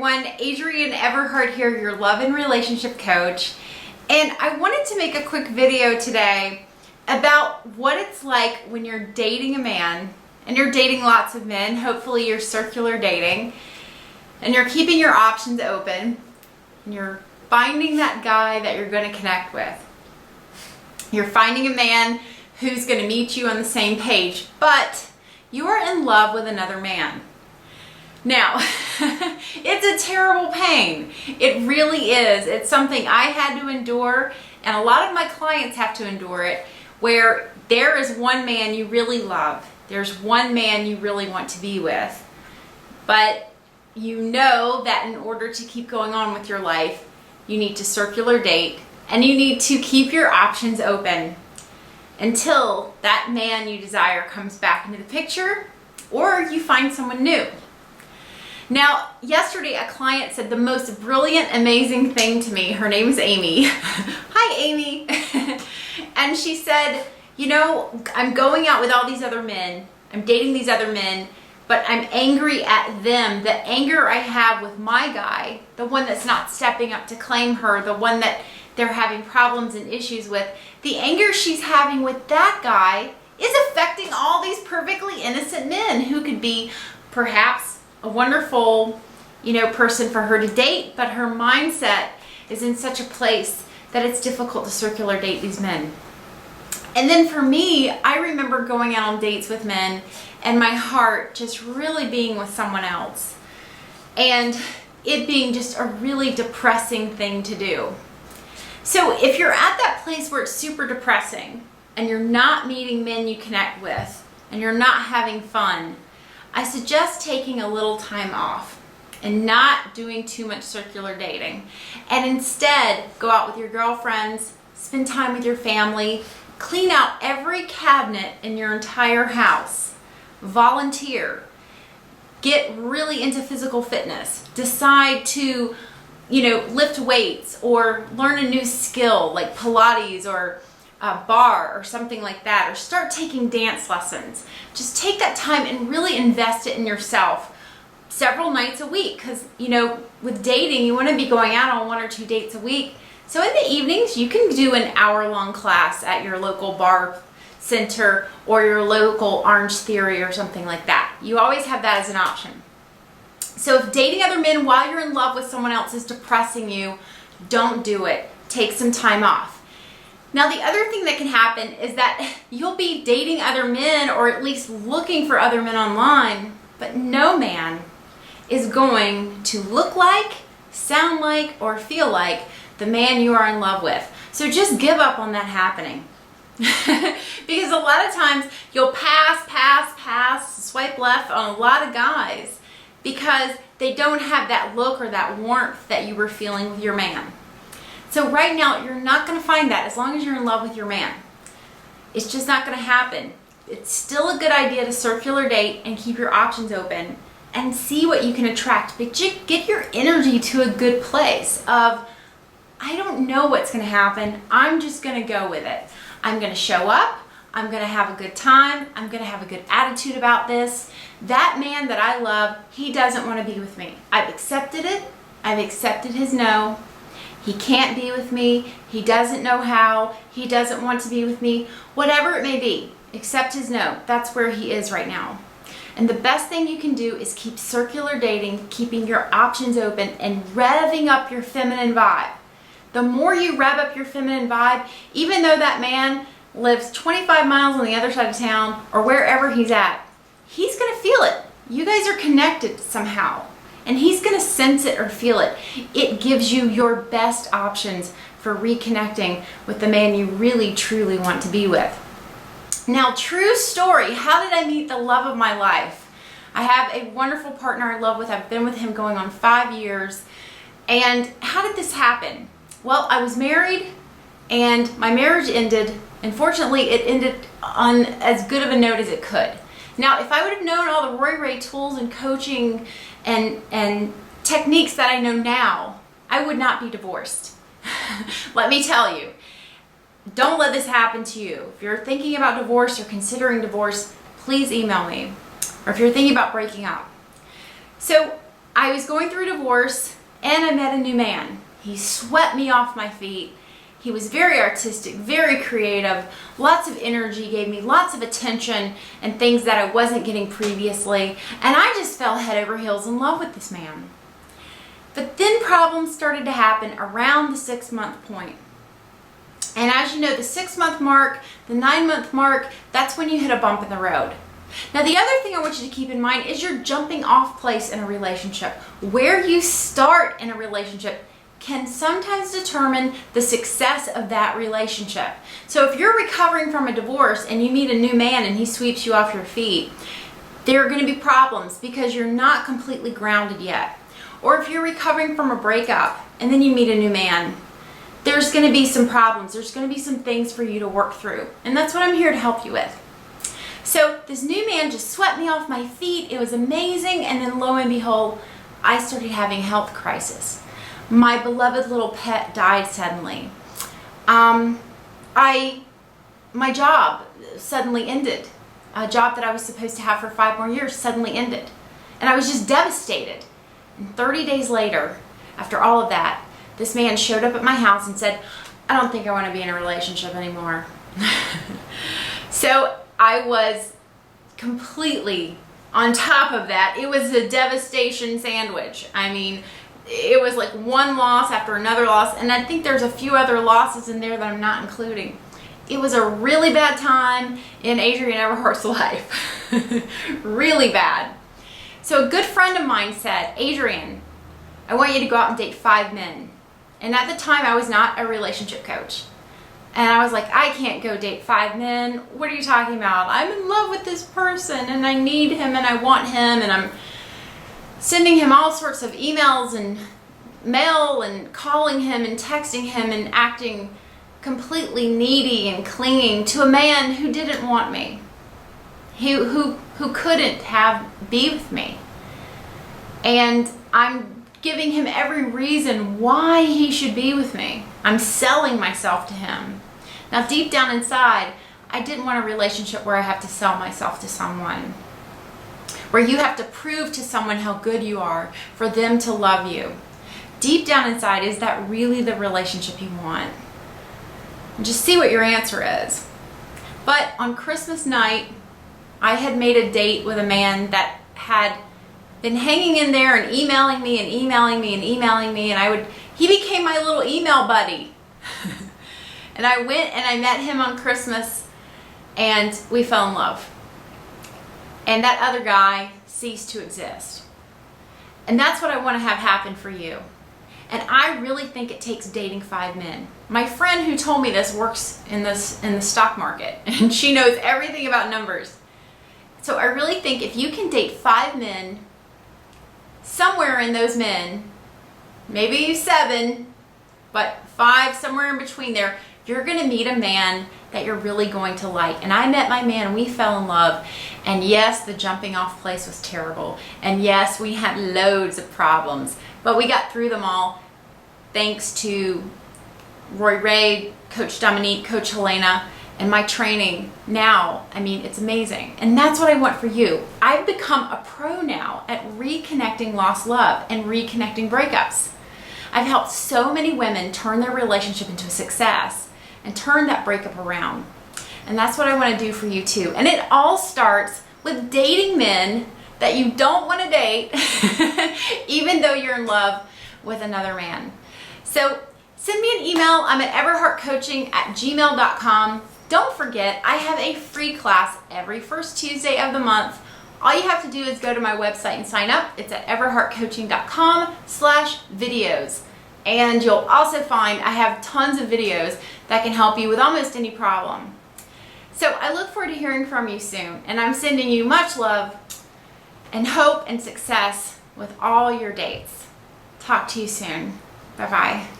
everyone, Adrienne Everheart here, your love and relationship coach. And I wanted to make a quick video today about what it's like when you're dating a man, and you're dating lots of men. Hopefully you're circular dating, and you're keeping your options open, and you're finding that guy that you're going to connect with. You're finding a man who's going to meet you on the same page, but you are in love with another man. Now, it's a terrible pain. It really is. It's something I had to endure, and a lot of my clients have to endure it, where there is one man you really love. There's one man you really want to be with, but you know that in order to keep going on with your life, you need to circular date, and you need to keep your options open until that man you desire comes back into the picture, or you find someone new. Now, yesterday a client said the most brilliant, amazing thing to me. Her name is Amy. Hi, Amy. And she said, you know, I'm going out with all these other men. I'm dating these other men, but I'm angry at them. The anger I have with my guy, the one that's not stepping up to claim her, the one that they're having problems and issues with, the anger she's having with that guy is affecting all these perfectly innocent men who could be perhaps a wonderful, person for her to date, but her mindset is in such a place that it's difficult to circular date these men. And then for me, I remember going out on dates with men and my heart just really being with someone else, and it being just a really depressing thing to do. So if you're at that place where it's super depressing and you're not meeting men you connect with and you're not having fun, I suggest taking a little time off and not doing too much circular dating, and instead go out with your girlfriends, spend time with your family, clean out every cabinet in your entire house, volunteer, get really into physical fitness, decide to, lift weights or learn a new skill like Pilates or a bar or something like that, or start taking dance lessons. Just take that time and really invest it in yourself several nights a week, because with dating you want to be going out on 1 or 2 dates a week. So in the evenings you can do an hour-long class at your local bar center or your local Orange Theory or something like that. You always have that as an option. So if dating other men while you're in love with someone else is depressing you, don't do it. Take some time off. Now, the other thing that can happen is that you'll be dating other men, or at least looking for other men online, but no man is going to look like, sound like, or feel like the man you are in love with. So just give up on that happening. Because a lot of times you'll pass, swipe left on a lot of guys because they don't have that look or that warmth that you were feeling with your man. So right now, you're not going to find that as long as you're in love with your man. It's just not going to happen. It's still a good idea to circular date and keep your options open and see what you can attract. But get your energy to a good place of, I don't know what's going to happen. I'm just going to go with it. I'm going to show up. I'm going to have a good time. I'm going to have a good attitude about this. That man that I love, he doesn't want to be with me. I've accepted it. I've accepted his no. He can't be with me. He doesn't know how. He doesn't want to be with me. Whatever it may be, accept his no. That's where he is right now. And the best thing you can do is keep circular dating, keeping your options open, and revving up your feminine vibe. The more you rev up your feminine vibe, even though that man lives 25 miles on the other side of town or wherever he's at, he's going to feel it. You guys are connected somehow. And he's going to sense it or feel it. It gives you your best options for reconnecting with the man you really, truly want to be with. Now, true story, how did I meet the love of my life? I have a wonderful partner I love with. I've been with him going on 5 years. And how did this happen? Well, I was married and my marriage ended. Unfortunately, it ended on as good of a note as it could. Now, if I would have known all the Roy Ray tools and coaching and techniques that I know now, I would not be divorced. Let me tell you, don't let this happen to you. If you're thinking about divorce or considering divorce, please email me. Or if you're thinking about breaking up. So I was going through a divorce and I met a new man. He swept me off my feet. He was very artistic, very creative, lots of energy, gave me lots of attention and things that I wasn't getting previously. And I just fell head over heels in love with this man. But then problems started to happen around the 6-month point. And as you know, the 6-month mark, the 9-month mark, that's when you hit a bump in the road. Now, the other thing I want you to keep in mind is your jumping off place in a relationship. Where you start in a relationship can sometimes determine the success of that relationship. So if you're recovering from a divorce and you meet a new man and he sweeps you off your feet, there are going to be problems because you're not completely grounded yet. Or if you're recovering from a breakup and then you meet a new man, there's going to be some problems. There's going to be some things for you to work through. And that's what I'm here to help you with. So this new man just swept me off my feet. It was amazing. And then lo and behold, I started having a health crisis. My beloved little pet died suddenly. My job suddenly ended. A job that I was supposed to have for 5 more years suddenly ended. And I was just devastated. And 30 days later, after all of that, this man showed up at my house and said, I don't think I want to be in a relationship anymore. So I was completely on top of that. It was a devastation sandwich. I mean, it was like one loss after another loss, and I think there's a few other losses in there that I'm not including. It was a really bad time in Adrienne Everheart's life. Really bad. So a good friend of mine said, Adrienne, I want you to go out and date 5 men. And at the time, I was not a relationship coach. And I was like, I can't go date 5 men. What are you talking about? I'm in love with this person and I need him and I want him, and I'm sending him all sorts of emails and mail and calling him and texting him and acting completely needy and clinging to a man who didn't want me, who couldn't be with me. And I'm giving him every reason why he should be with me. I'm selling myself to him. Now, deep down inside, I didn't want a relationship where I have to sell myself to someone, where you have to prove to someone how good you are for them to love you. Deep down inside, is that really the relationship you want? And just see what your answer is. But on Christmas night, I had made a date with a man that had been hanging in there and emailing me and emailing me and emailing me, and he became my little email buddy. And I went and I met him on Christmas and we fell in love. And that other guy ceased to exist. And that's what I want to have happen for you. And I really think it takes dating 5 men. My friend who told me this works in the stock market, and she knows everything about numbers. So I really think if you can date 5 men, somewhere in those men, maybe 7, but 5, somewhere in between there, you're going to meet a man that you're really going to like. And I met my man and we fell in love. And yes, the jumping off place was terrible. And yes, we had loads of problems, but we got through them all thanks to Roy Ray, Coach Dominique, Coach Helena, and my training now. I mean, it's amazing. And that's what I want for you. I've become a pro now at reconnecting lost love and reconnecting breakups. I've helped so many women turn their relationship into a success and turn that breakup around. And that's what I want to do for you too. And it all starts with dating men that you don't want to date, even though you're in love with another man. So send me an email. I'm at everheartcoaching@gmail.com. Don't forget, I have a free class every first Tuesday of the month. All you have to do is go to my website and sign up. It's at everheartcoaching.com/videos. And you'll also find I have tons of videos that can help you with almost any problem. So I look forward to hearing from you soon. And I'm sending you much love and hope and success with all your dates. Talk to you soon. Bye-bye.